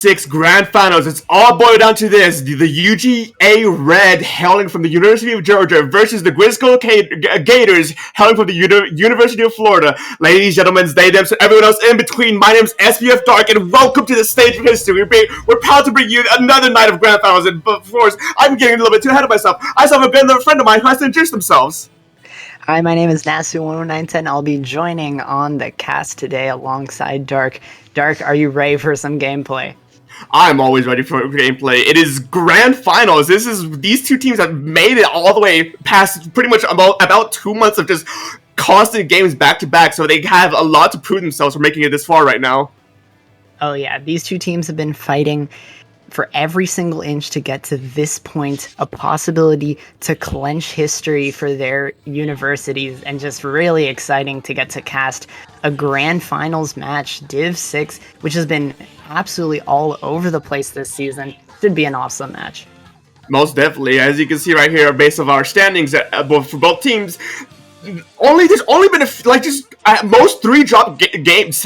Six grand finals. It's all boiled down to this: the UGA Red, hailing from the University of Georgia, versus the Grizzco Gators, hailing from the University of Florida. Ladies, gentlemen, they, them, so everyone else in between. My name is SBF Dark, and welcome to the stage of history. We're proud to bring you another night of grand finals. And of course, I'm getting a little bit too ahead of myself. I still have a good friend of mine who has to introduce themselves. Hi, my name is Nasu10910. I'll be joining on the cast today alongside Dark. Dark, are you ready for some gameplay? I'm always ready for gameplay. It is grand finals. These two teams have made it all the way past pretty much about 2 months of just constant games back to back. So they have a lot to prove themselves for making it this far right now. Oh yeah, these two teams have been fighting for every single inch to get to this point, a possibility to clinch history for their universities, and just really exciting to get to cast a grand finals match. Div 6, which has been absolutely all over the place this season, should be an awesome match. Most definitely. As you can see right here, based on our standings for both teams, there's only been just at most 3 drop games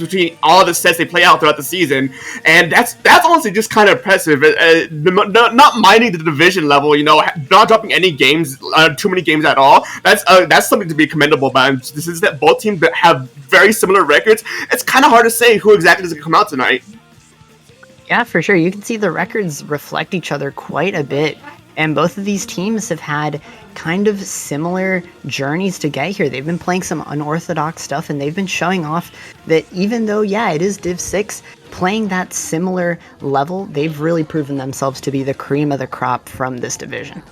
between all the sets they play out throughout the season, and that's honestly just kind of impressive. Not minding the division level, not dropping any games, too many games at all. That's something to be commendable about. This is that both teams have very similar records. It's kind of hard to say who exactly is going to come out tonight. Yeah, for sure. You can see the records reflect each other quite a bit. And both of these teams have had kind of similar journeys to get here. They've been playing some unorthodox stuff, and they've been showing off that even though, yeah, it is Div 6, playing that similar level, they've really proven themselves to be the cream of the crop from this division.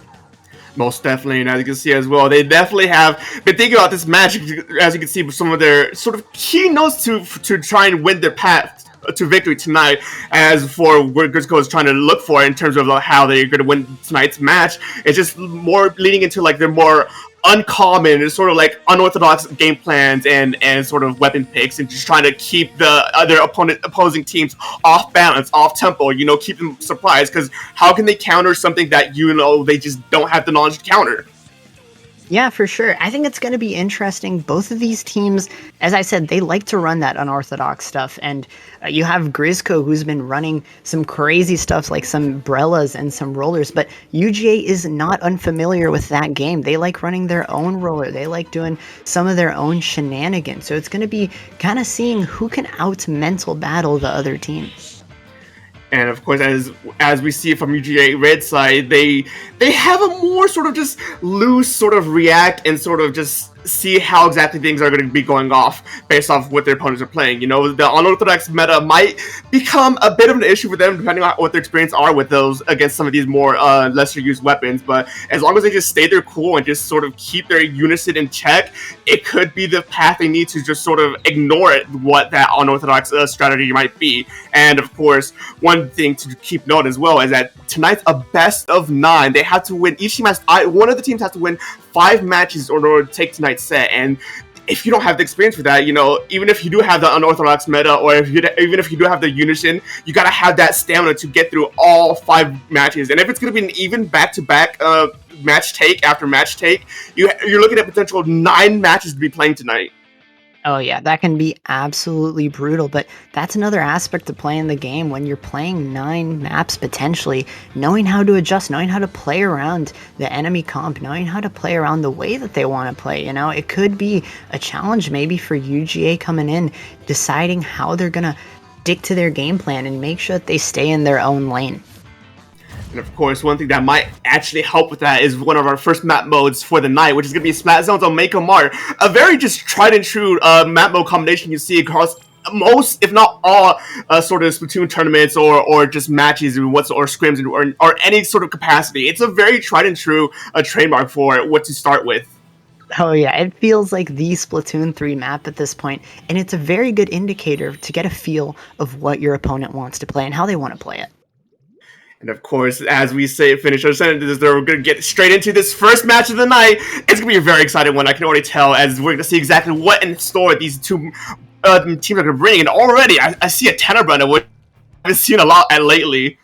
Most definitely, and as you can see as well, they definitely have been thinking about this match, as you can see with some of their sort of keynotes to try and win their path to victory tonight. As for what Grizzco is trying to look for in terms of how they're going to win tonight's match, it's just more leading into their more uncommon, sort of unorthodox game plans and sort of weapon picks, and just trying to keep the other opposing teams off balance, off tempo, keep them surprised, because how can they counter something that they just don't have the knowledge to counter? Yeah, for sure. I think it's going to be interesting. Both of these teams, as I said, they like to run that unorthodox stuff. And you have Grizzco, who's been running some crazy stuff like some Brellas and some rollers. But UGA is not unfamiliar with that game. They like running their own roller. They like doing some of their own shenanigans. So it's going to be kind of seeing who can out-mental battle the other team. And of course, as we see from UGA Red side, they have a more sort of just loose sort of react and sort of just see how exactly things are going to be going off based off what their opponents are playing. The unorthodox meta might become a bit of an issue for them depending on what their experience are with those against some of these more lesser used weapons. But as long as they just stay their cool and just sort of keep their unison in check, it could be the path they need to just sort of ignore it, what that unorthodox strategy might be. And of course, one thing to keep note as well is that tonight's a best of 9. They have to win. Each team one of the teams has to win 5 matches in order to take tonight's set. And if you don't have the experience with that, even if you do have the unorthodox meta, or even if you do have the unison, you gotta have that stamina to get through all 5 matches. And if it's gonna be an even back-to-back match take after match take, you're looking at potential 9 matches to be playing tonight. Oh yeah, that can be absolutely brutal, but that's another aspect of playing the game when you're playing 9 maps potentially, knowing how to adjust, knowing how to play around the enemy comp, knowing how to play around the way that they want to play, It could be a challenge maybe for UGA coming in, deciding how they're going to stick to their game plan and make sure that they stay in their own lane. And of course, one thing that might actually help with that is one of our first map modes for the night, which is going to be Splat Zones on Mako Mart. A very just tried and true map mode combination you see across most, if not all, sort of Splatoon tournaments or just matches or scrims or any sort of capacity. It's a very tried and true trademark for what to start with. Oh yeah, it feels like the Splatoon 3 map at this point, and it's a very good indicator to get a feel of what your opponent wants to play and how they want to play it. And of course, as we finish our sentences, we're going to get straight into this first match of the night. It's going to be a very exciting one, I can already tell, as we're going to see exactly what in store these two teams are going to bring. And already, I see a tenor run, which I haven't seen a lot lately.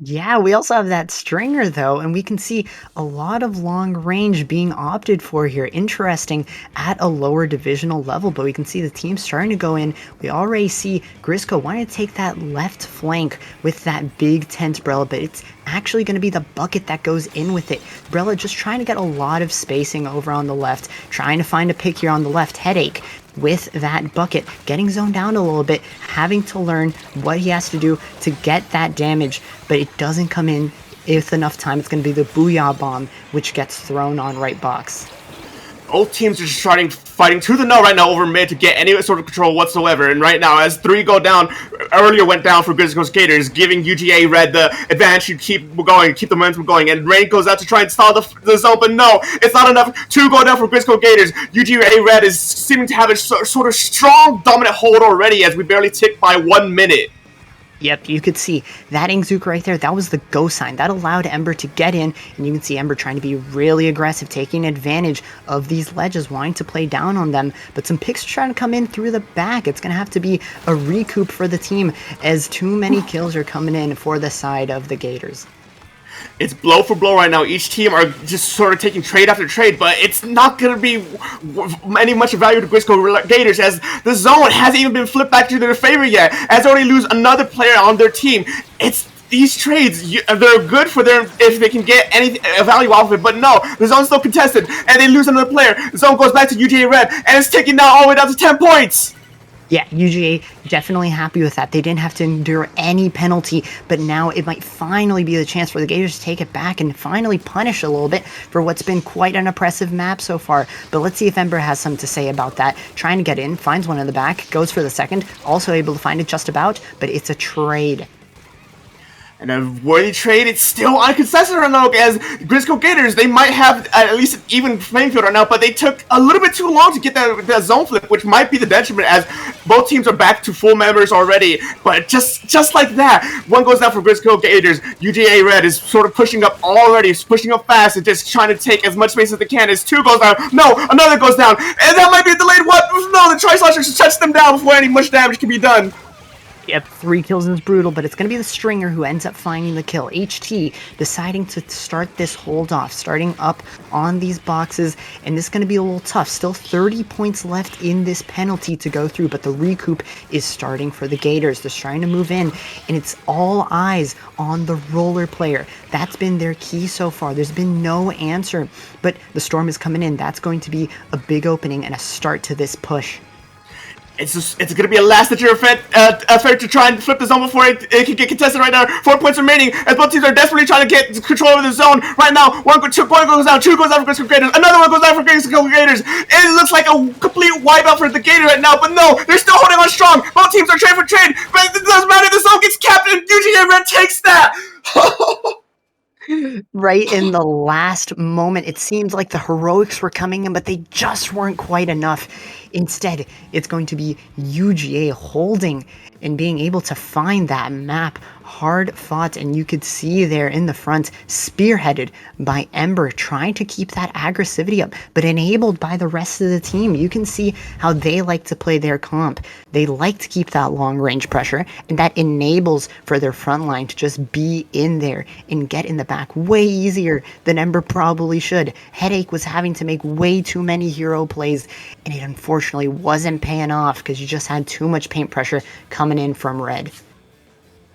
Yeah, we also have that stringer though, and we can see a lot of long range being opted for here. Interesting at a lower divisional level, but we can see the team starting to go in. We already see Grizzco wanting to take that left flank with that big tense Brella, but it's actually going to be the bucket that goes in with it. Brella just trying to get a lot of spacing over on the left, trying to find a pick here on the left. Headache with that bucket, getting zoned down a little bit, having to learn what he has to do to get that damage, but it doesn't come in with enough time. It's going to be the Booyah Bomb, which gets thrown on right box. Both teams are just fighting tooth and nail right now over mid to get any sort of control whatsoever. And right now, as 3 go down, earlier went down for Grizzco Gators, giving UGA Red the advantage to keep going, keep the momentum going. And Rain goes out to try and stall the zone, but no, it's not enough. 2 go down for Grizzco Gators. UGA Red is seeming to have a sort of strong, dominant hold already as we barely tick by 1 minute. Yep, you could see that Ingzuka right there. That was the go sign. That allowed Ember to get in, and you can see Ember trying to be really aggressive, taking advantage of these ledges, wanting to play down on them. But some picks are trying to come in through the back. It's going to have to be a recoup for the team as too many kills are coming in for the side of the Gators. It's blow for blow right now. Each team are just sort of taking trade after trade, but it's not going to be any much value to Grizzco Gators as the zone hasn't even been flipped back to their favor yet, as they already lose another player on their team. It's these trades, they're good for them if they can get any value off of it, but no, the zone's still contested, and they lose another player. The zone goes back to UGA Red, and it's taking down all the way down to 10 points. Yeah, UGA definitely happy with that. They didn't have to endure any penalty, but now it might finally be the chance for the Gators to take it back and finally punish a little bit for what's been quite an oppressive map so far. But let's see if Ember has something to say about that. Trying to get in, finds one in the back, goes for the second, also able to find it just about, but it's a trade. And a worthy trade, it's still uncontested right now, as Grizzco Gators, they might have at least an even playing field right now, but they took a little bit too long to get that zone flip, which might be the detriment, as both teams are back to full members already. But just like that, one goes down for Grizzco Gators. UGA Red is sort of pushing up already, pushing up fast, and just trying to take as much space as they can. As 2 goes down, no, another goes down, and that might be a delayed what? No, the Tri-Slasher shuts them down before any much damage can be done. Yep, 3 kills is brutal, but it's going to be the stringer who ends up finding the kill. HT deciding to start this hold off, starting up on these boxes, and this is going to be a little tough. Still 30 points left in this penalty to go through, but the recoup is starting for the Gators. They're trying to move in, and it's all eyes on the roller player. That's been their key so far. There's been no answer, but the storm is coming in. That's going to be a big opening and a start to this push. It's going to be a last-ditch effort to try and flip the zone before it can get contested right now. 4 points remaining, as both teams are desperately trying to get control over the zone. Right now, one goes down, 2 goes down for Grizzco Gators, another one goes down for Grizzco Gators. It looks like a complete wipeout for the Gators right now, but no, they're still holding on strong. Both teams are trade for trade, but it doesn't matter. The zone gets capped, and UGA Red takes that. Right in the last moment, it seems like the heroics were coming in, but they just weren't quite enough. Instead, it's going to be UGA holding and being able to find that map. Hard fought, and you could see there in the front, spearheaded by Ember, trying to keep that aggressivity up, but enabled by the rest of the team. You can see how they like to play their comp. They like to keep that long range pressure, and that enables for their front line to just be in there and get in the back way easier than Ember probably should. Headache was having to make way too many hero plays, and it unfortunately wasn't paying off because you just had too much paint pressure coming in from Red.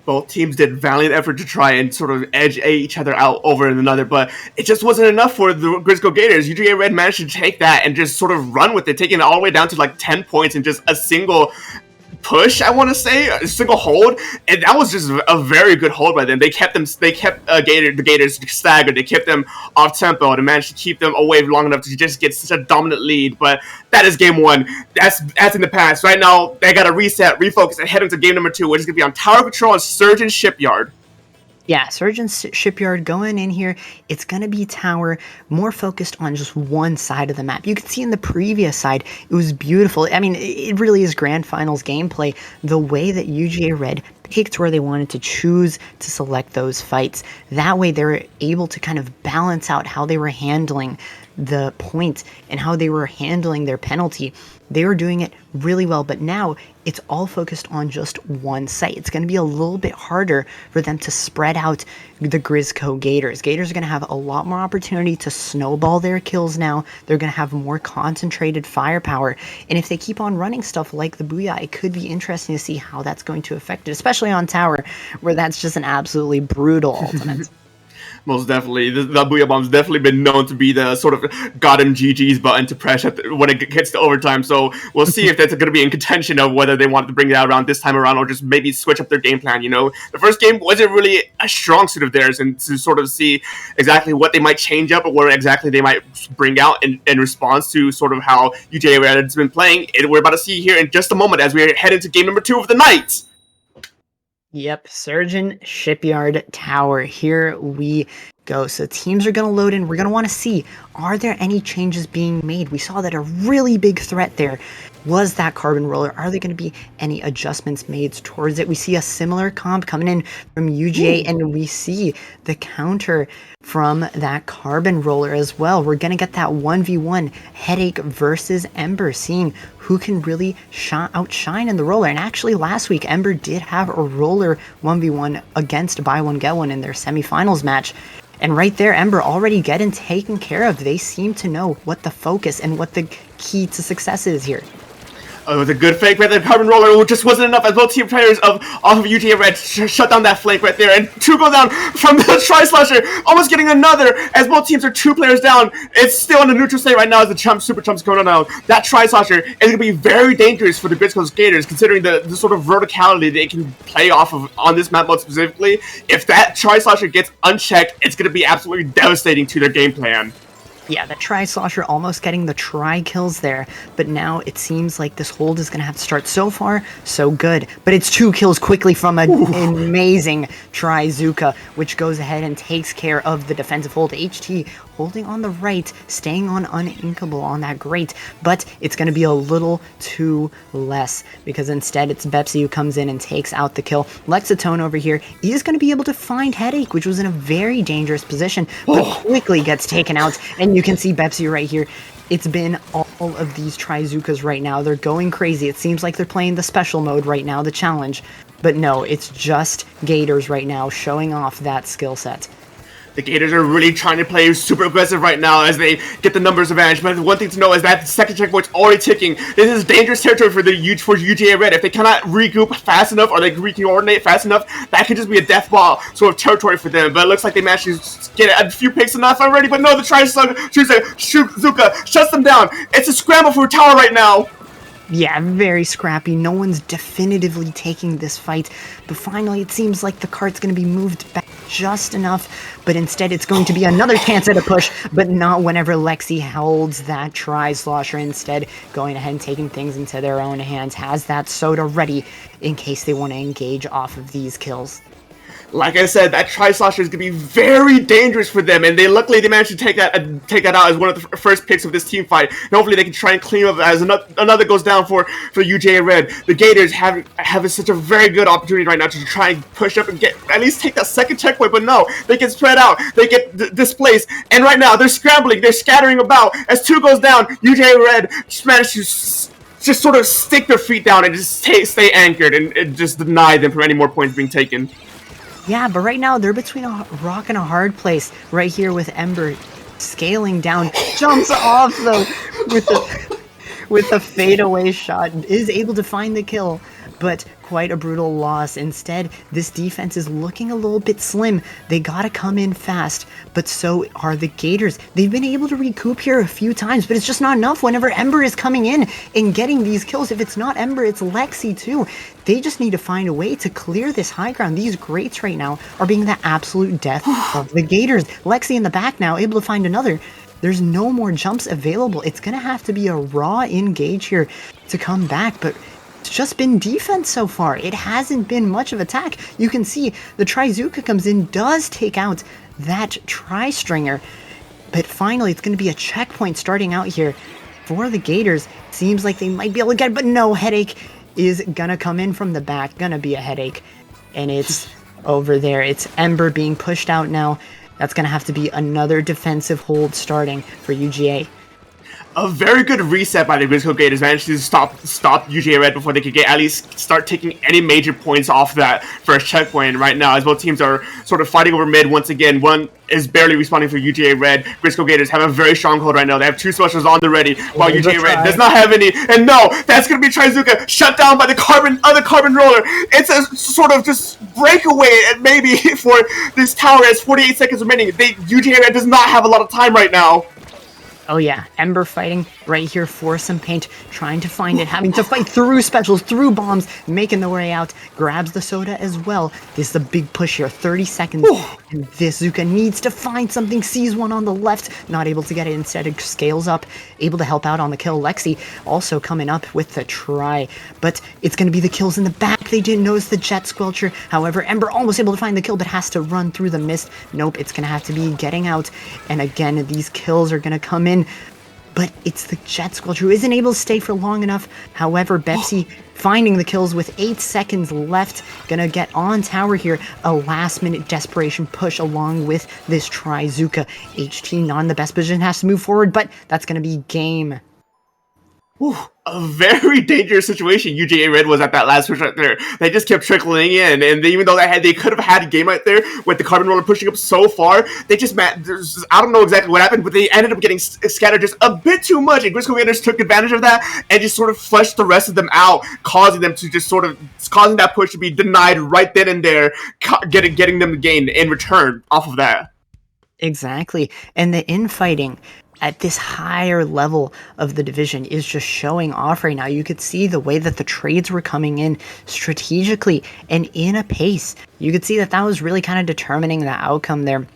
Both teams did valiant effort to try and sort of edge each other out over another, but it just wasn't enough for the Grizzco Gators. UGA Red managed to take that and just sort of run with it, taking it all the way down to like 10 points in just a single push, I want to say, a single hold, and that was just a very good hold by them. They kept the Gators staggered. They kept them off tempo and managed to keep them away long enough to just get such a dominant lead. But that is game 1. That's in the past. Right now, they got to reset, refocus, and head into game number 2, which is going to be on Tower Control and Surgeon Shipyard. Yeah, Surgeon Shipyard going in here. It's going to be tower, more focused on just one side of the map. You can see in the previous side, it was beautiful. I mean, it really is Grand Finals gameplay, the way that UGA Red picked where they wanted to choose to select those fights. That way, they were able to kind of balance out how they were handling the point and how they were handling their penalty. They were doing it really well, but now it's all focused on just one site. It's going to be a little bit harder for them to spread out the Grizzco Gators. Gators are going to have a lot more opportunity to snowball their kills now. They're going to have more concentrated firepower. And if they keep on running stuff like the Booyah, it could be interesting to see how that's going to affect it, especially on tower, where that's just an absolutely brutal ultimate. Most definitely. The Booyah Bomb's definitely been known to be the sort of got him GG's button to press when it gets to overtime. So we'll see if that's going to be in contention of whether they want to bring that around this time around or just maybe switch up their game plan. The first game wasn't really a strong suit of theirs, and to sort of see exactly what they might change up or what exactly they might bring out in response to sort of how UGA Red's been playing, we're about to see here in just a moment as we head into game number 2 of the night. Yep, Surgeon Shipyard Tower. Here we go. So teams are going to load in. We're going to want to see, are there any changes being made? We saw that a really big threat there was that carbon roller. Are there going to be any adjustments made towards it? We see a similar comp coming in from UGA, and we see the counter from that carbon roller as well. We're going to get that 1v1 Headache versus Ember, seeing who can really outshine in the roller. And actually last week, Ember did have a roller 1v1 against Buy One Get One in their semifinals match. And right there, Ember already getting taken care of. They seem to know what the focus and what the key to success is here. It was a good fake right there. Carbon roller just wasn't enough as both team players off of UGA Red shut down that flank right there. And 2 go down from the Tri-Slasher, almost getting another as both teams are 2 players down. It's still in the neutral state right now as the Super Chumps going on now. That Tri-Slasher is going to be very dangerous for the Grizzco Gators, considering the sort of verticality they can play off of on this map mode specifically. If that Tri-Slasher gets unchecked, it's going to be absolutely devastating to their game plan. Yeah, the Tri-Slosher almost getting the tri-kills there, but now it seems like this hold is going to have to start. So far, so good, but it's 2 kills quickly from an amazing Tri-Zuka, which goes ahead and takes care of the defensive hold. HT holding on the right, staying on uninkable on that great, but it's going to be a little too less, because instead it's Bepsi who comes in and takes out the kill. Lexatone over here is going to be able to find Headache, which was in a very dangerous position, but quickly gets taken out, and you can see Bepsi right here. It's been all of these Tri-Zukas right now. They're going crazy. It seems like they're playing the special mode right now, the challenge. But no, it's just Gators right now showing off that skill set. The Gators are really trying to play super aggressive right now as they get the numbers advantage. But one thing to know is that the second checkpoint's already ticking. This is dangerous territory for UGA Red. If they cannot regroup fast enough or they recoordinate fast enough, that could just be a death ball sort of territory for them. But it looks like they managed to get a few picks enough already. But no, the Tri-Zuka shuts them down. It's a scramble for tower right now. Yeah, very scrappy. No one's definitively taking this fight. But finally, it seems like the cart's going to be moved back just enough. But instead, it's going to be another chance at a push, but not whenever Lexi holds that Tri-Slosher. Instead, going ahead and taking things into their own hands. Has that soda ready in case they want to engage off of these kills. Like I said, that Tri-Slosher is going to be very dangerous for them, and luckily they managed to take that out as one of the first picks of this team fight. And hopefully they can try and clean up as another goes down for UGA Red. The Gators have such a very good opportunity right now to try and push up and at least take that second checkpoint, but no, they get spread out, they get displaced, and right now they're scrambling, they're scattering about. As 2 goes down, UGA Red just managed to just sort of stick their feet down and just stay anchored and just deny them from any more points being taken. Yeah, but right now they're between a rock and a hard place right here with Ember scaling down, jumps off though with the fadeaway shot, is able to find the kill, but quite a brutal loss. Instead, this defense is looking a little bit slim. They gotta come in fast, but so are the Gators. They've been able to recoup here a few times, but it's just not enough whenever Ember is coming in and getting these kills. If it's not Ember, it's Lexi too. They just need to find a way to clear this high ground. These greats right now are being the absolute death of the Gators. Lexi in the back now, able to find another. There's no more jumps available. It's gonna have to be a raw engage here to come back, but it's just been defense so far. It hasn't been much of attack. You can see the Tri-Zuka comes in, does take out that Tri-Stringer, but finally it's going to be a checkpoint starting out here for the Gators. Seems like they might be able to get it, but no, Headache is gonna come in from the back. Gonna be a Headache, and it's over there. It's Ember being pushed out now. That's gonna have to be another defensive hold starting for UGA. A very good reset by the Grizzco Gators, managed to stop UGA Red before they could at least start taking any major points off that first checkpoint. Right now, as both teams are sort of fighting over mid once again, one is barely responding for UGA Red. Grizzco Gators have a very strong hold right now. They have 2 specials on the ready, while UGA Red does not have any. And no, that's going to be Trizuka shut down by the other carbon roller. It's a sort of just breakaway, and maybe for this tower has 48 seconds remaining. UGA Red does not have a lot of time right now. Oh yeah, Ember fighting right here for some paint, trying to find it, having to fight through specials, through bombs, making the way out, grabs the soda as well. This is a big push here, 30 seconds, and this Zuka needs to find something, sees one on the left, not able to get it, instead it scales up, able to help out on the kill. Lexi also coming up with the try, but it's going to be the kills in the back. They didn't notice the jet squelcher. However, Ember almost able to find the kill, but has to run through the mist. Nope, it's going to have to be getting out, and again, these kills are going to come in. But it's the jet squelcher who isn't able to stay for long enough. However, Bepsi finding the kills with 8 seconds left. Gonna get on tower here. A last-minute desperation push along with this Trizuka. HT not in the best position, has to move forward, but that's gonna be game. Whew, a very dangerous situation UGA Red was at that last push right there. They just kept trickling in, and even though they could have had a game right there with the carbon roller pushing up so far, they just I don't know exactly what happened, but they ended up getting scattered just a bit too much, and Grizzco Gators took advantage of that and just sort of flushed the rest of them out, causing them to just sort of causing that push to be denied right then and there, getting them to gain in return off of that. Exactly, and the infighting at this higher level of the division is just showing off right now. You could see the way that the trades were coming in strategically and in a pace. You could see that that was really kind of determining the outcome there.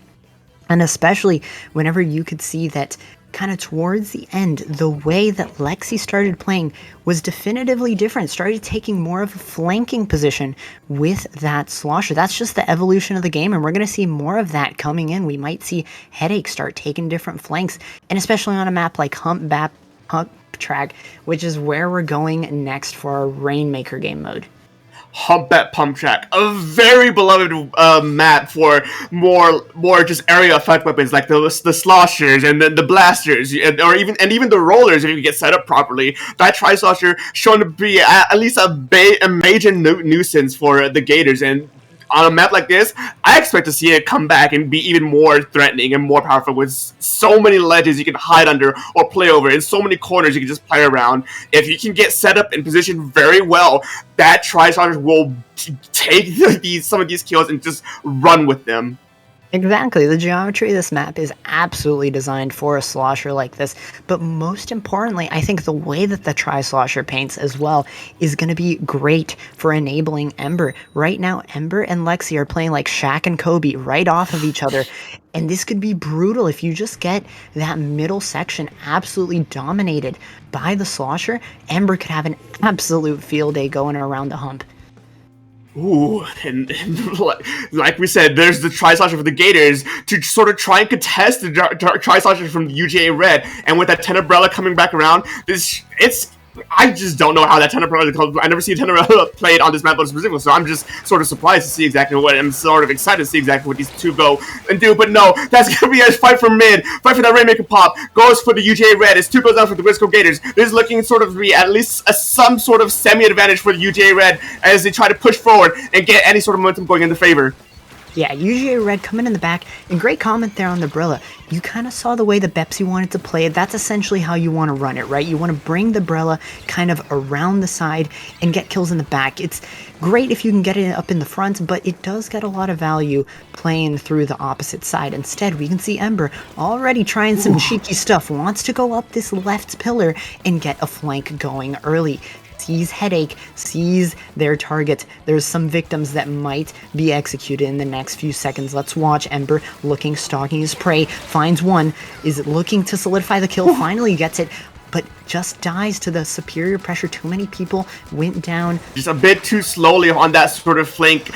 And especially whenever you could see that kind of towards the end, the way that Lexi started playing was definitively different, started taking more of a flanking position with that slosher. That's just the evolution of the game, and we're going to see more of that coming in. We might see Headache start taking different flanks, and especially on a map like Hump Track, which is where we're going next for our Rainmaker game mode. Humpback Pump Track, a very beloved map for more just area effect weapons like the sloshers and then the blasters, or even the rollers if you get set up properly. That tri-slosher shown to be at least a major nuisance for the Gators, and on a map like this, I expect to see it come back and be even more threatening and more powerful with so many ledges you can hide under or play over, and so many corners you can just play around. If you can get set up and positioned very well, that Tri-Slosher will take some of these kills and just run with them. Exactly. The geometry of this map is absolutely designed for a slosher like this, but most importantly, I think the way that the tri-slosher paints as well is going to be great for enabling Ember. Right now, Ember and Lexi are playing like Shaq and Kobe right off of each other, and this could be brutal if you just get that middle section absolutely dominated by the slosher. Ember could have an absolute field day going around the hump. Ooh, and like we said, there's the Tri-Slosher for the Gators to sort of try and contest the Tri-Slosher from the UGA Red, and with that Tenebrella coming back around, I just don't know how that Tenebrella, I never see a Tenebrella played on this map specifically, so I'm just sort of surprised to see exactly what, I'm sort of excited to see exactly what these two go and do, but no, that's going to be a fight for mid, fight for that Rainmaker pop, goes for the UGA Red, it's 2 goes down for the Grizzco Gators. This is looking sort of to be at least some sort of semi-advantage for the UGA Red as they try to push forward and get any sort of momentum going in their favor. Yeah, UGA Red coming in the back, and great comment there on the Brilla. You kind of saw the way that Bepsi wanted to play it. That's essentially how you want to run it, right? You want to bring the Brilla kind of around the side and get kills in the back. It's great if you can get it up in the front, but it does get a lot of value playing through the opposite side. Instead, we can see Ember already trying some cheeky stuff, wants to go up this left pillar and get a flank going early. Sees Headache, sees their target. There's some victims that might be executed in the next few seconds. Let's watch Ember looking, stalking his prey, finds one, is looking to solidify the kill, finally gets it, but just dies to the superior pressure. Too many people went down. Just a bit too slowly on that sort of flank.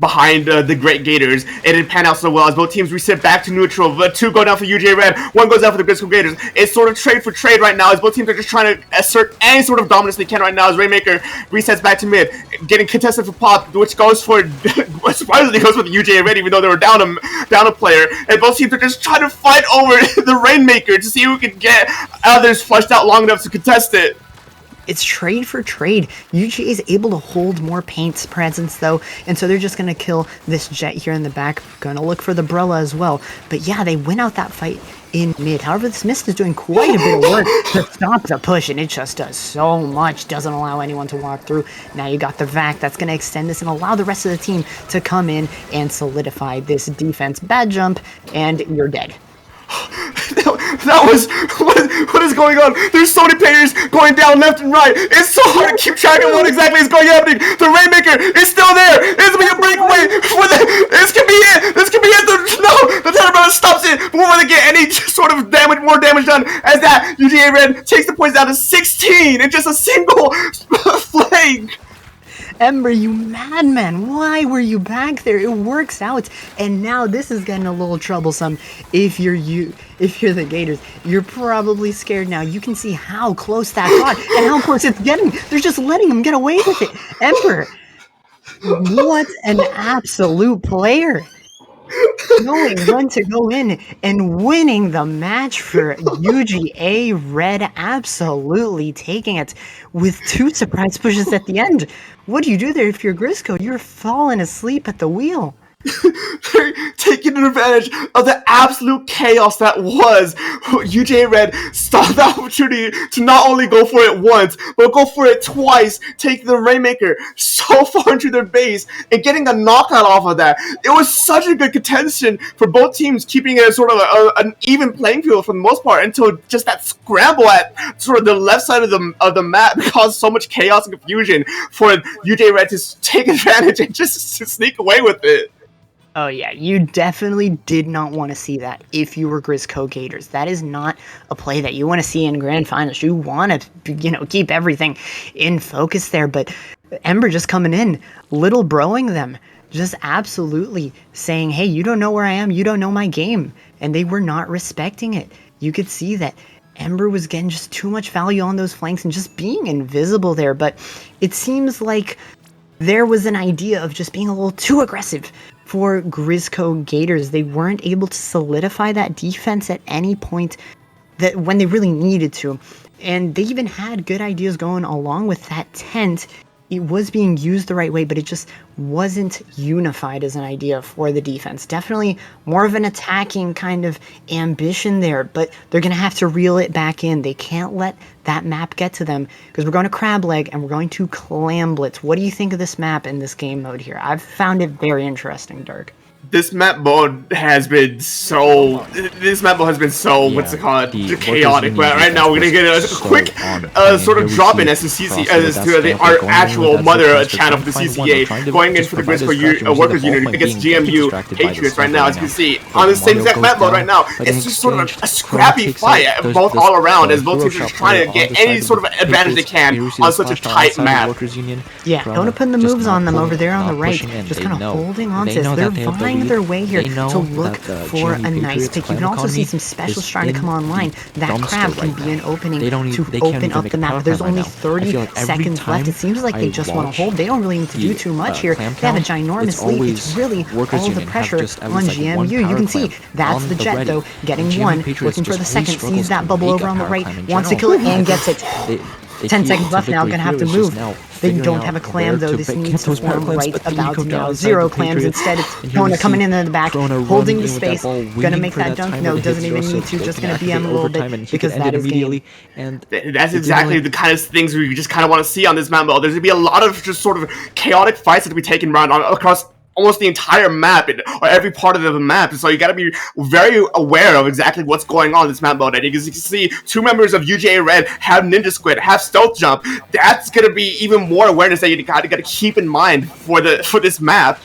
behind the Great Gators. It didn't pan out so well as both teams reset back to neutral. But 2 go down for UGA Red, 1 goes down for the Grizzco Gators. It's sort of trade for trade right now as both teams are just trying to assert any sort of dominance they can right now as Rainmaker resets back to mid, getting contested for pop, which goes for surprisingly goes for the UGA Red even though they were down a player. And both teams are just trying to fight over the Rainmaker to see who can get others flushed out long enough to contest it. It's trade for trade. UGA is able to hold more paint's presence though, and so they're just gonna kill this Jet here in the back. Gonna look for the Brella as well. But yeah, they win out that fight in mid. However, this Mist is doing quite a bit of work to stop the push, and it just does so much. Doesn't allow anyone to walk through. Now you got the Vac that's gonna extend this and allow the rest of the team to come in and solidify this defense. Bad jump, and you're dead. That was what is going on? There's so many players going down left and right. It's so hard to keep track of what exactly is happening. The Rainmaker is still there. It's gonna be a breakaway for the. This can be it. This can be it. The Terror stops it before they get any sort of more damage done. As that UGA Red takes the points down to 16 in just a single flank. Ember, you madman, why were you back there? It works out, and now this is getting a little troublesome. If you're the Gators, you're probably scared now. You can see how close that got, and how close it's getting. They're just letting them get away with it. Ember, what an absolute player. Knowing when to go in and winning the match for UGA Red, absolutely taking it with 2 surprise pushes at the end. What do you do there if you're Grizzco? You're falling asleep at the wheel. They're taking advantage of the absolute chaos that was. UGA Red saw the opportunity to not only go for it once, but go for it twice, take the Rainmaker so far into their base and getting a knockout off of that. It was such a good contention for both teams, keeping it sort of an even playing field for the most part until just that scramble at sort of the left side of the map caused so much chaos and confusion for UGA Red to take advantage and just to sneak away with it. Oh yeah, you definitely did not want to see that if you were Grizzco Gators. That is not a play that you want to see in grand finals. You want to, keep everything in focus there, but Ember just coming in, little broing them, just absolutely saying, hey, you don't know where I am, you don't know my game, and they were not respecting it. You could see that Ember was getting just too much value on those flanks and just being invisible there, but it seems like there was an idea of just being a little too aggressive for Grizzco Gators. They weren't able to solidify that defense at any point that when they really needed to. And they even had good ideas going along with that tent. It was being used the right way, but it just wasn't unified as an idea for the defense. Definitely more of an attacking kind of ambition there, but they're going to have to reel it back in. They can't let that map get to them because we're going to Crab Leg and we're going to Clam Blitz. What do you think of this map in this game mode here? I've found it very interesting, Dirk. This map mode has been so. What's it called? Chaotic. But right now we're gonna get a quick sort of drop in as to our actual mother channel for the CCA, going in for the Grizzco Workers Union against GMU Patriots right now. As you can see on the same exact map mode right now, it's just sort of a scrappy fight, both all around, as both teams are trying to get any sort of advantage they can on such a tight map. Yeah, don't put the moves on them over there on the right. Just kind of holding on to this. They're vying their way here to look for a nice pick. You can also see some specials trying to come online. That crab can be an opening to open up the map. There's only 30 seconds left. It seems like they just want to hold. They don't really need to do too much here. They have a ginormous lead. It's really all the pressure on GMU. You can see that's the Jet though, getting one, looking for the second, sees that bubble over on the right, wants to kill it and gets it. 10 seconds left now, gonna have to move. They don't have a clam though, this needs to form right about now. 0 clams instead. It's Kona coming in the back, holding the space, gonna make that dunk. No, doesn't even need to, just gonna BM a little bit because that is game. And that's exactly the kind of things we just kind of want to see on this map mode. There's gonna be a lot of just sort of chaotic fights that we taken around across almost the entire map or every part of the map, so you got to be very aware of exactly what's going on in this map mode. And you can see 2 members of UGA Red have Ninja Squid, have Stealth Jump. That's gonna be even more awareness that you got to keep in mind for this map.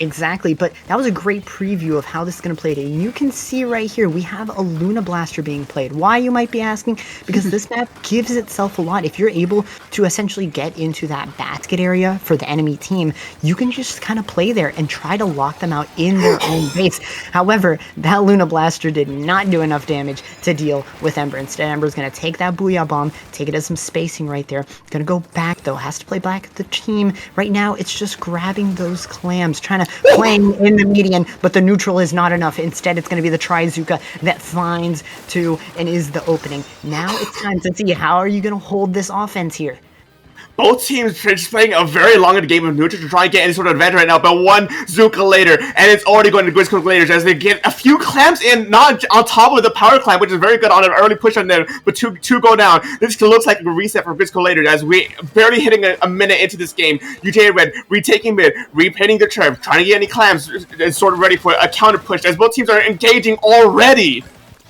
Exactly, but that was a great preview of how this is going to play today. You can see right here, we have a Luna Blaster being played. Why, you might be asking? Because this map gives itself a lot. If you're able to essentially get into that basket area for the enemy team, you can just kind of play there and try to lock them out in their own base. However, that Luna Blaster did not do enough damage to deal with Ember. Instead, Ember's going to take that Booyah Bomb, take it as some spacing right there. Going to go back, though, has to play back the team. Right now, it's just grabbing those clams, trying to playing in the median, but the neutral is not enough. Instead, it's going to be the Trizuka that finds two and is the opening. Now it's time to see, how are you going to hold this offense here? Both teams are just playing a very long game of neutral to try and get any sort of advantage right now, but one Zuka later, and it's already going to Grizzco Gators as they get a few clams in, not on top of the power clamp, which is very good on an early push on them, but two go down. This looks like a reset for Grizzco Gators as we barely hitting a minute into this game. UGA Red retaking mid, repainting the turf, trying to get any clams, and sort of ready for a counter push as both teams are engaging already.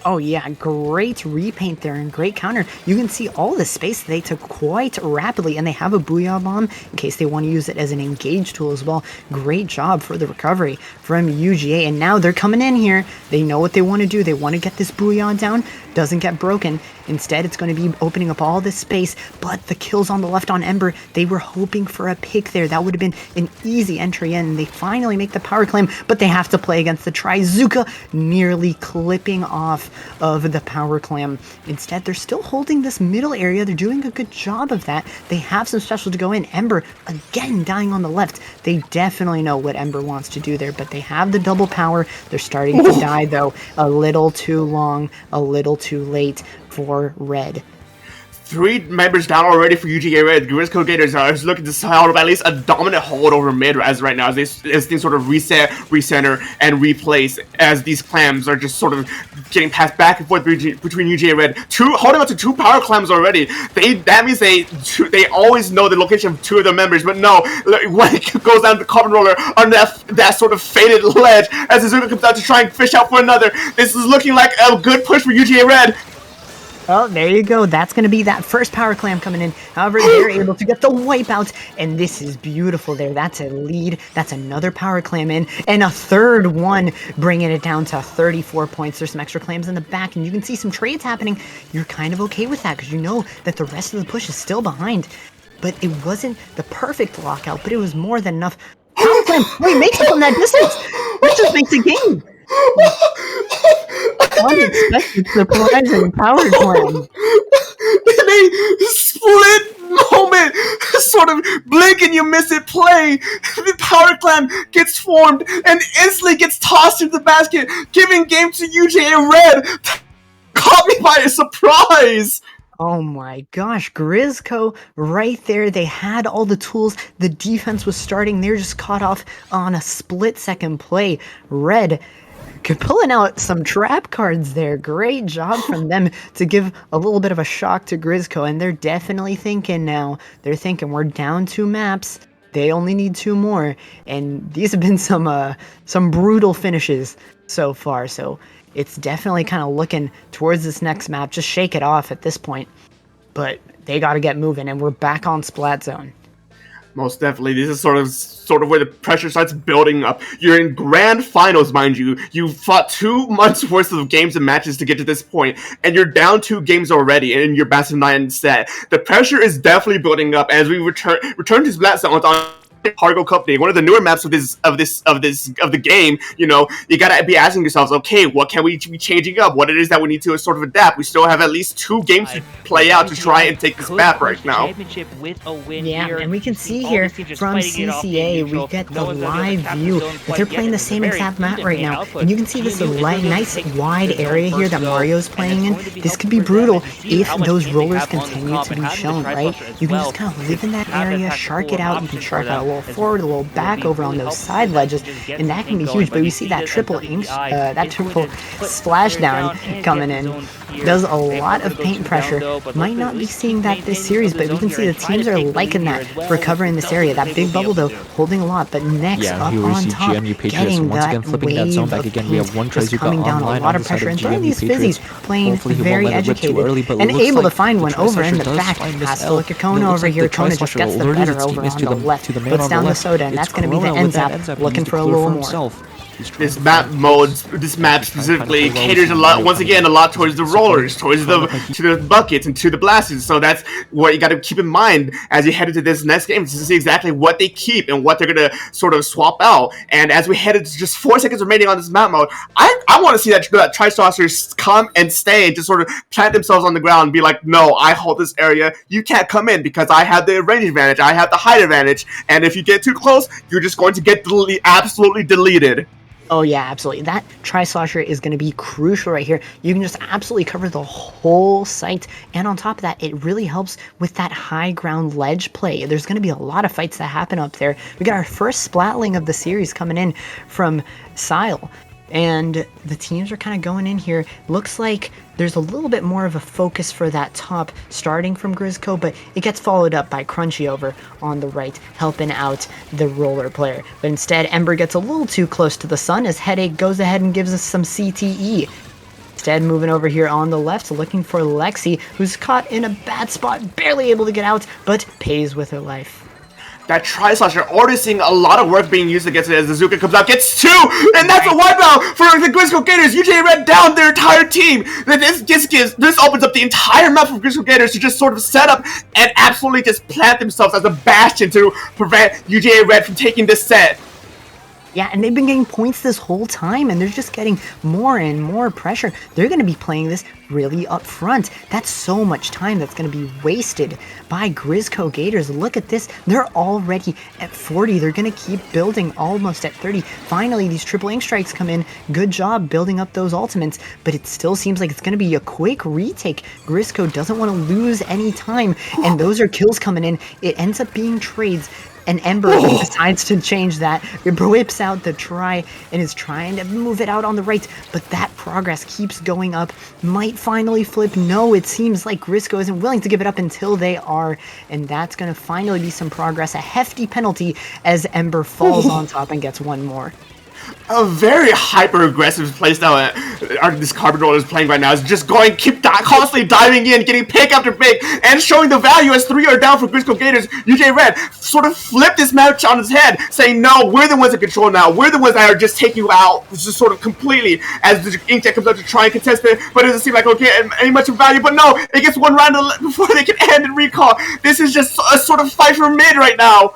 Oh yeah, great repaint there and great counter. You can see all the space they took quite rapidly, and they have a Booyah Bomb in case they want to use it as an engage tool as well. Great job for the recovery from UGA, and now they're coming in here. They know what they want to do. They want to get this Booyah down. Doesn't get broken. Instead, it's going to be opening up all this space, but the kills on the left on Ember, they were hoping for a pick there. That would have been an easy entry in. They finally make the power claim, but they have to play against the Trizuka, nearly clipping off of the power clam. Instead, they're still holding this middle area. They're doing a good job of that. They have some special to go in. Ember, again, dying on the left. They definitely know what Ember wants to do there, but they have the double power. They're starting to die, though, a little too long, a little too late for Red. 3 members down already for UGA Red. Grizzco Gators are looking to hold at least a dominant hold over mid as right now, as things sort of reset, recenter, and replace as these clams are just sort of getting passed back and forth between UGA Red. Holding on to 2 power clams already. That means they always know the location of 2 of their members, but no, when it goes down to the carbon roller on that sort of faded ledge as Azuka comes out to try and fish out for another. This is looking like a good push for UGA Red. Well, there you go. That's going to be that first power clam coming in. However, they're able to get the wipeout, and this is beautiful there. That's a lead. That's another power clam in, and a third one, bringing it down to 34 points. There's some extra clams in the back, and you can see some trades happening. You're kind of okay with that because you know that the rest of the push is still behind. But it wasn't the perfect lockout, but it was more than enough. Power clam, wait, makes it from that distance. That just makes a game. Unexpected surprise and power clam. In a split moment, sort of blink and you miss it play, the power clam gets formed and instantly gets tossed into the basket, giving game to UGA Red. Caught me by a surprise. Oh my gosh, Grizzco right there. They had all the tools. The defense was starting. They're just caught off on a split-second play. Red pulling out some trap cards there. Great job from them to give a little bit of a shock to Grizzco, and they're definitely thinking now. They're thinking we're down 2 maps. They only need 2 more, and these have been some brutal finishes so far. So it's definitely kind of looking towards this next map. Just shake it off at this point, but they got to get moving, and we're back on Splat Zone. Most definitely. This is sort of where the pressure starts building up. You're in grand finals, mind you. You fought 2 months worth of games and matches to get to this point, and you're down 2 games already in your best of 9 set. The pressure is definitely building up as we return to Splat Zone on Cargo Company, one of the newer maps of the game. You know, you gotta be asking yourselves, okay, what can we be changing up? What it is that we need to sort of adapt? We still have at least 2 games to play out to try and take this map right now. Yeah, and we can see here from CCA, we get the live view that they're playing the same exact map right now, and you can see this nice wide area here that Mario's playing in. This could be brutal if those rollers continue to be shown, right? You can just kind of live in that area, shark it out. You can shark out a little forward, a little back over on those side ledges, and that can be huge. But we see that triple splashdown coming in. Does a lot of paint pressure. Might not be seeing that this series, but we can see the teams are liking that for covering this area. That big bubble, though, holding a lot. But next up on top, getting that wave of paint just coming down. A lot of pressure. And throwing these fizzies, playing very educated and able to find one over in the back. Has to look at Kona over here. Kona just gets the better over on the left. But puts down the soda, and that's going to be the end zap, looking for a little more. This map specifically caters a lot, once again, a lot towards the rollers, towards the buckets and to the blasters. So that's what you got to keep in mind as you head into this next game, to see exactly what they keep and what they're gonna sort of swap out. And as we head into just 4 seconds remaining on this map mode, I want to see that Tri-Saucers come and stay and just sort of plant themselves on the ground and be like, no, I hold this area. You can't come in because I have the range advantage. I have the height advantage. And if you get too close, you're just going to get absolutely deleted. Oh yeah, absolutely. That Tri-Slosher is going to be crucial right here. You can just absolutely cover the whole site, and on top of that, it really helps with that high ground ledge play. There's going to be a lot of fights that happen up there. We got our first splatling of the series coming in from Sile, and the teams are kind of going in here. Looks like there's a little bit more of a focus for that top, starting from Grizzco, but it gets followed up by Crunchy over on the right, helping out the roller player. But instead, Ember gets a little too close to the sun as Headache goes ahead and gives us some CTE. Instead, moving over here on the left, looking for Lexi, who's caught in a bad spot, barely able to get out, but pays with her life. That Tri-Slosher already seeing a lot of work being used against it as the Zuka comes out, gets 2, and that's a wipeout for the Grizzco Gators. UGA Red down their entire team. This opens up the entire map for Grizzco Gators to just sort of set up and absolutely just plant themselves as a bastion to prevent UGA Red from taking this set. Yeah, and they've been getting points this whole time, and they're just getting more and more pressure. They're going to be playing this really up front. That's so much time that's going to be wasted by Grizzco Gators. Look at this. They're already at 40. They're going to keep building almost at 30. Finally, these triple ink strikes come in. Good job building up those ultimates, but it still seems like it's going to be a quick retake. Grizzco doesn't want to lose any time, and those are kills coming in. It ends up being trades. And Ember decides to change that. It whips out the try and is trying to move it out on the right, but that progress keeps going up. Might finally flip. No, it seems like Grizzco isn't willing to give it up until they are, and that's going to finally be some progress. A hefty penalty as Ember falls on top and gets one more. A very hyper-aggressive playstyle this Carbon Roller is playing right now. Is just going, constantly diving in, getting pick after pick, and showing the value as 3 are down for Grizzco Gators. UJ Red sort of flipped this match on his head, saying, no, we're the ones in control now. We're the ones that are just taking you out, just sort of completely, as the Inkjet comes up to try and contest it, but it doesn't seem like it'll get any much of value. But no, it gets one round before they can end and recall. This is just a sort of fight for mid right now.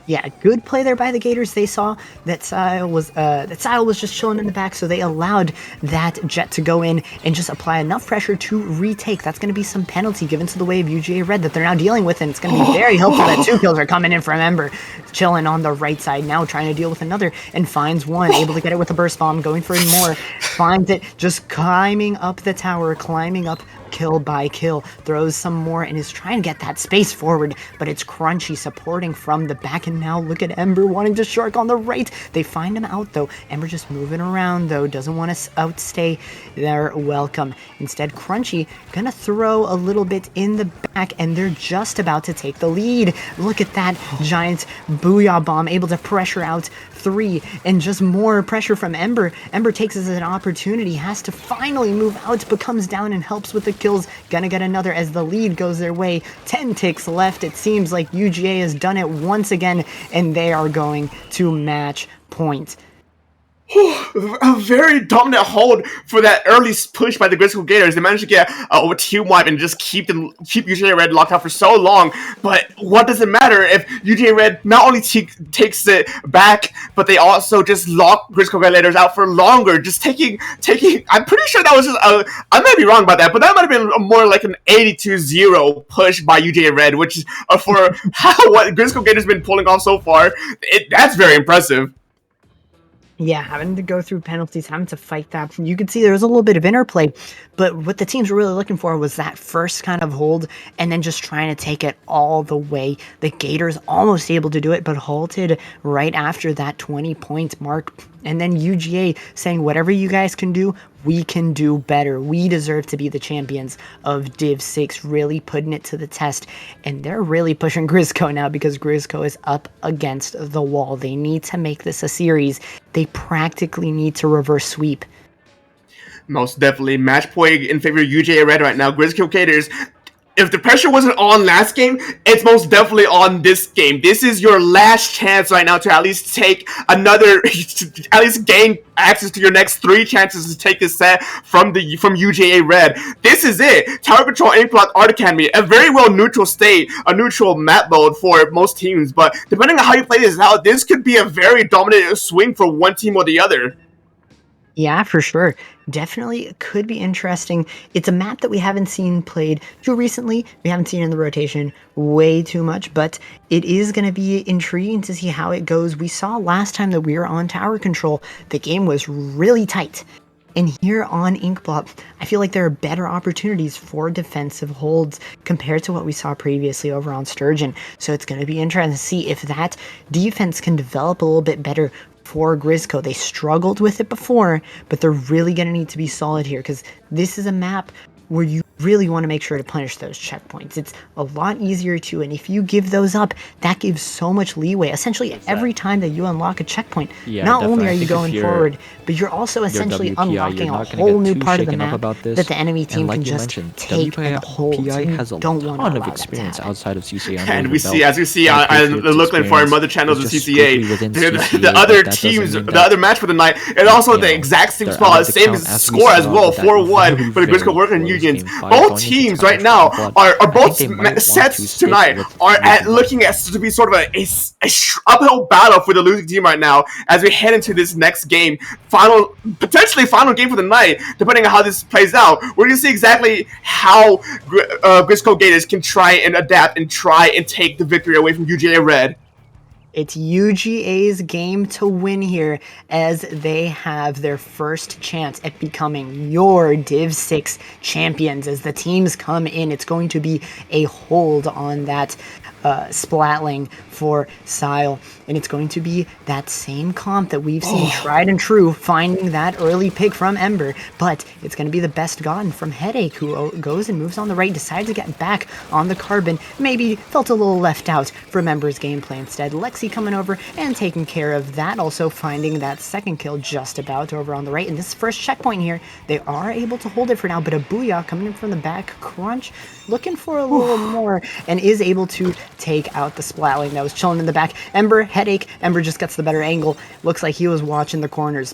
Yeah, good play there by the Gators. They saw that Sile was just chilling in the back, so they allowed that Jet to go in and just apply enough pressure to retake. That's going to be some penalty given to the way of UGA Red that they're now dealing with, and it's going to be very helpful that 2 kills are coming in from Ember. Chilling on the right side now, trying to deal with another, and finds one, able to get it with a burst bomb, going for more, finds it, just climbing up the tower, climbing up kill by kill, throws some more and is trying to get that space forward, but it's Crunchy supporting from the back, and now look at Ember wanting to shark on the right. They find him out though. Ember just moving around though, doesn't want to outstay their welcome. Instead, Crunchy gonna throw a little bit in the back, and they're just about to take the lead. Look at that giant booyah bomb, able to pressure out 3, and just more pressure from Ember. Ember takes this as an opportunity, has to finally move out, but comes down and helps with the kills. Gonna get another as the lead goes their way. 10 ticks left. It seems like UGA has done it once again, and they are going to match point. A very dominant hold for that early push by the Grizzco Gators. They managed to get a team wipe and just keep UGA Red locked out for so long. But what does it matter if UGA Red not only takes it back, but they also just lock Grizzco Gators out for longer. Just taking. I'm pretty sure that was just I might be wrong about that, but that might have been more like an 82-0 push by UGA Red, which is for what Grizzco Gators been pulling off so far. That's very impressive. Yeah, having to go through penalties, having to fight that. You could see there was a little bit of interplay, but what the teams were really looking for was that first kind of hold and then just trying to take it all the way. The Gators almost able to do it, but halted right after that 20-point mark. And then UGA saying, whatever you guys can do, we can do better. We deserve to be the champions of Div 6, really putting it to the test. And they're really pushing Grizzco now because Grizzco is up against the wall. They need to make this a series. They practically need to reverse sweep. Most definitely. Match point in favor of UGA Red right now. Grizzco Gators if the pressure wasn't on last game, it's most definitely on this game. This is your last chance right now to at least take another, at least gain access to your next 3 chances to take this set from UGA Red. This is it. Tower Control, Inkblot, Art Academy, a very well neutral state, a neutral map mode for most teams. But depending on how you play this out, this could be a very dominant swing for one team or the other. Yeah, for sure. Definitely could be interesting. It's a map that we haven't seen played too recently. We haven't seen in the rotation way too much, but it is going to be intriguing to see how it goes. We saw last time that we were on tower control, the game was really tight. And here on Inkblot, I feel like there are better opportunities for defensive holds compared to what we saw previously over on Sturgeon. So it's going to be interesting to see if that defense can develop a little bit better for Grizzco. They struggled with it before, but they're really going to need to be solid here because this is a map where you really want to make sure to punish those checkpoints. It's a lot easier to, and if you give those up, that gives so much leeway. Essentially, every time that you unlock a checkpoint, not only are you going forward, but you're also essentially unlocking a whole new part of the map that the enemy team can just take and hold. WPI has a ton of experience outside of CCA. And we see, as we see on the looking for our mother channels of CCA, the other teams, the other match for the night, and also the exact same spot, same score as well, 4-1 for the Grizzco Working Unions. Both teams right now are both sets tonight are looking at to be sort of a uphill battle for the losing team right now as we head into this next game, potentially final game for the night, depending on how this plays out. We're gonna see exactly how Grizzco Gators can try and adapt and try and take the victory away from UGA Red. It's UGA's game to win here as they have their first chance at becoming your Div 6 champions. As the teams come in, it's going to be a hold on that Splatling for Sile, and it's going to be that same comp that we've seen tried and true, finding that early pick from Ember, but it's going to be the best gotten from Headache, who goes and moves on the right, decides to get back on the Carbon, maybe felt a little left out from Ember's gameplay instead. Lexi coming over and taking care of that, also finding that second kill just about over on the right, and this first checkpoint here, they are able to hold it for now, but a Booyah coming in from the back, Crunch looking for a little more, and is able to take out the Splatling that was chilling in the back. Ember, Headache, Ember just gets the better angle. Looks like he was watching the corners.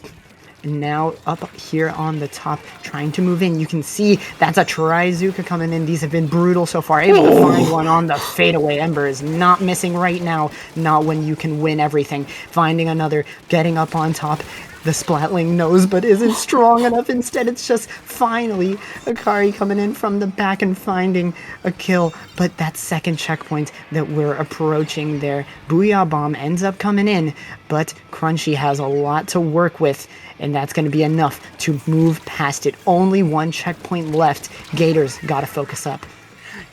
And now up here on the top, trying to move in. You can see that's a Trizuka coming in. These have been brutal so far. Able to find one on the fadeaway. Ember is not missing right now. Not when you can win everything. Finding another, getting up on top. The Splatling knows but isn't strong enough. Instead, it's just finally Akari coming in from the back and finding a kill. But that second checkpoint that we're approaching there, Booyah Bomb ends up coming in, but Crunchy has a lot to work with, and that's going to be enough to move past it. Only one checkpoint left. Gators got to focus up.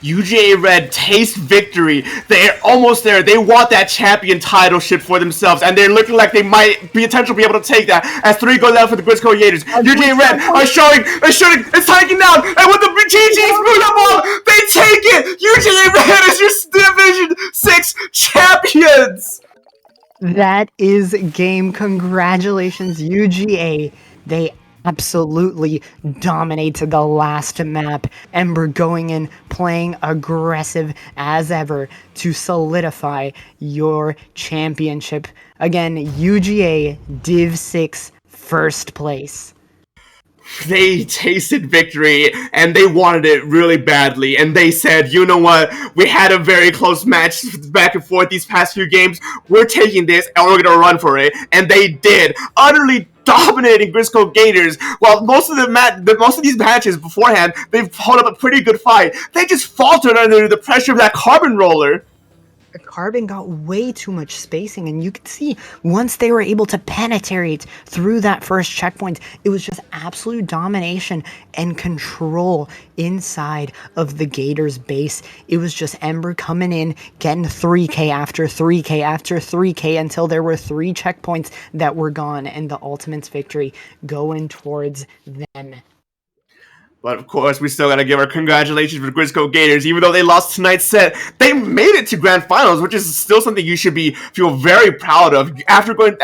UGA Red taste victory. They're almost there. They want that champion title ship for themselves, and they're looking like they might be able to take that. As 3 goes out for the Grizzco Gators, UGA Red are showing, it's taking down, and with the GG's Booyah Ball, they take it. UGA Red is your Division 6 champions. That is game. Congratulations, UGA. They absolutely dominated the last map. Ember going in, playing aggressive as ever to solidify your championship. Again, UGA Div 6 first place. They tasted victory, and they wanted it really badly, and they said, you know what, we had a very close match back and forth these past few games, we're taking this, and we're gonna run for it, and they did, utterly dominating Grizzco Gators. While most of these matches beforehand, they've held up a pretty good fight, they just faltered under the pressure of that Carbon roller. The Carbon got way too much spacing, and you could see once they were able to penetrate through that first checkpoint, it was just absolute domination and control inside of the Gators base. It was just Ember coming in, getting 3k after 3k after 3k until there were 3 checkpoints that were gone, and the Ultimate's victory going towards them. But of course, we still gotta give our congratulations for the Grizzco Gators. Even though they lost tonight's set, they made it to grand finals, which is still something you should feel very proud of. After going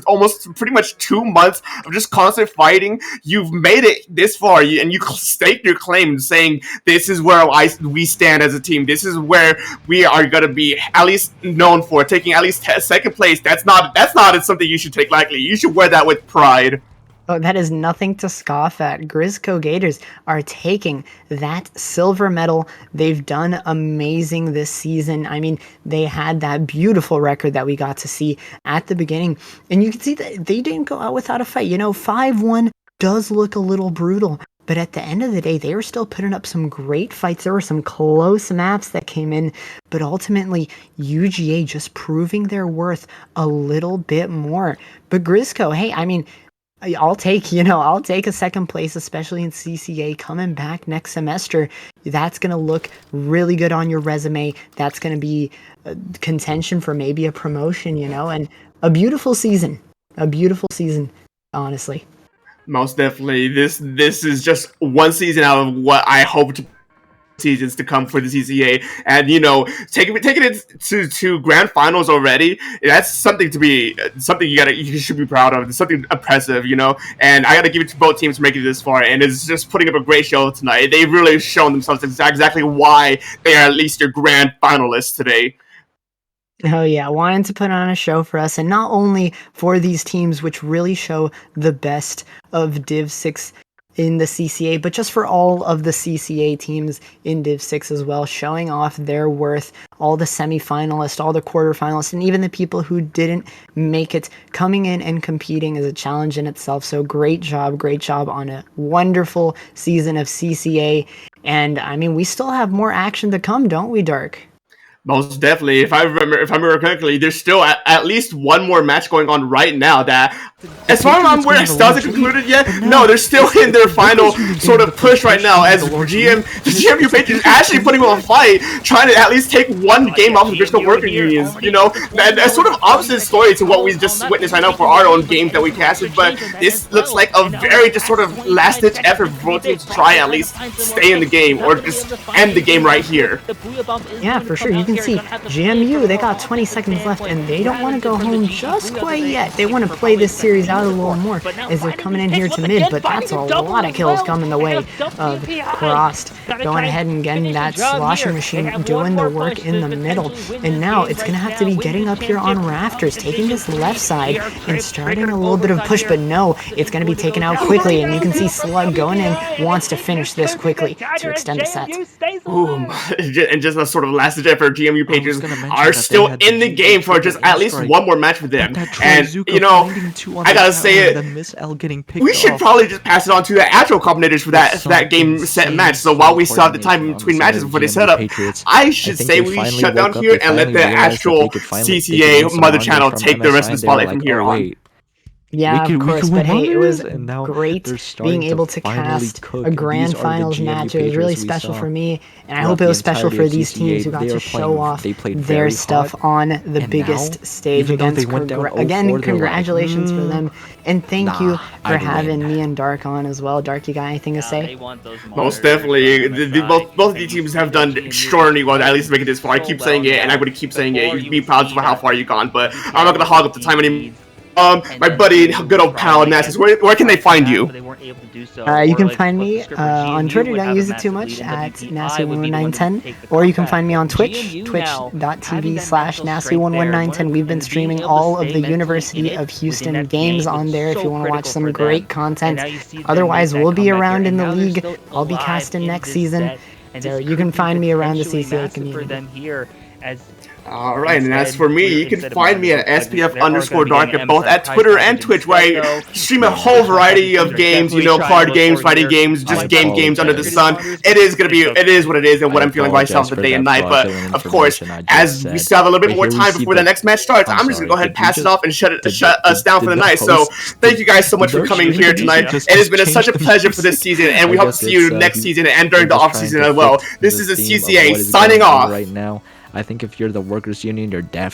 almost pretty much 2 months of just constant fighting, you've made it this far, and you staked your claim, saying this is where we stand as a team. This is where we are gonna be at least known for, taking at least second place. That's not something you should take lightly. You should wear that with pride. Oh, that is nothing to scoff at. Grizzco Gators are taking that silver medal. They've done amazing this season. I mean, they had that beautiful record that we got to see at the beginning. And you can see that they didn't go out without a fight. 5-1 does look a little brutal. But at the end of the day, they were still putting up some great fights. There were some close maps that came in. But ultimately, UGA just proving their worth a little bit more. But Grizzco, hey, I mean, I'll take a second place, especially in CCA, coming back next semester. That's going to look really good on your resume. That's going to be contention for maybe a promotion, and a beautiful season, honestly. Most definitely. This is just one season out of what I hope to seasons to come for the CCA, and taking it to grand finals already. That's something you should be proud of. It's something impressive, And I gotta give it to both teams for making it this far, and it's just putting up a great show tonight. They've really shown themselves exactly why they are at least your grand finalists today. Oh yeah, wanting to put on a show for us, and not only for these teams which really show the best of Div 6 in the CCA, but just for all of the CCA teams in Div 6 as well, showing off their worth, all the semifinalists, all the quarterfinalists, and even the people who didn't make it, coming in and competing is a challenge in itself. So great job on a wonderful season of CCA. And I mean, we still have more action to come, don't we, Dark? Most definitely. If I remember correctly, there's still at least one more match going on right now that, as far as I'm aware, still hasn't concluded yet. No, they're still in their final sort of push right now, as the GMU Patriots actually putting up a fight, trying to at least take one game off of the Grizzco Worker Unions, and a sort of opposite story to what we just witnessed right now for our own games that we casted, but this looks like a very just sort of last-ditch effort for both teams to try at least stay in the game, or just end the game right here. Yeah, for sure. You can see GMU, they got 20 seconds left, and they don't want to go home just quite yet. They want to play this series out a little more as they're coming in here to mid, but that's a lot of kills coming the way of Frost. Going ahead and getting that slosher machine, doing the work in the middle, and now it's going to have to be getting up here on rafters, taking this left side and starting a little bit of push, but no, it's going to be taken out quickly, and you can see Slug going in, wants to finish this quickly to extend the set. Ooh, and just a sort of last-ditch effort, GMU Patriots are still in the game for just at least one more match with them. And, I gotta say it, we should probably just pass it on to the actual combinators for that game set match. So while we still have the time between matches before they set up, I should say we shut down here and let the actual CCA mother channel take the rest of the spotlight from here on. Yeah, of course, but hey, it was great being able to cast a grand finals match. It was really special for me, and I hope it was special for these teams who got to show off their stuff on the biggest stage. Again, congratulations for them, and thank you for having me and Dark on as well. Dark, you got anything to say? Most definitely. Both of these teams have done extraordinarily well, at least make it this far. I keep saying it, and I'm going to keep saying it. You be proud of how far you've gone, but I'm not going to hog up the time anymore. My buddy, good old pal, Nassus, where can they find you? You can find me on Twitter, don't use it too much, at Nassu11910, or you can find me on Twitch, twitch.tv/Nassu11910. We've been streaming all of the University of Houston games on there if you want to watch some great content. Otherwise, we'll be around in the league. I'll be casting next season, so you can find me around the CCA community. Alright, and as for me, you can find me at SPF_Dark both at Twitter and Twitch, where I stream a whole variety of games, card games, fighting games, just games under the sun. It is what it is, and what I'm feeling myself the day and night. But of course, as we still have a little bit more time before the next match starts, I'm just gonna go ahead and pass it off and shut us down for the night. So thank you guys so much for coming here tonight. It has been such a pleasure for this season, and we hope to see you next season and during the off season as well. This is the CCA signing off. Right now, I think if you're the workers union, you're definitely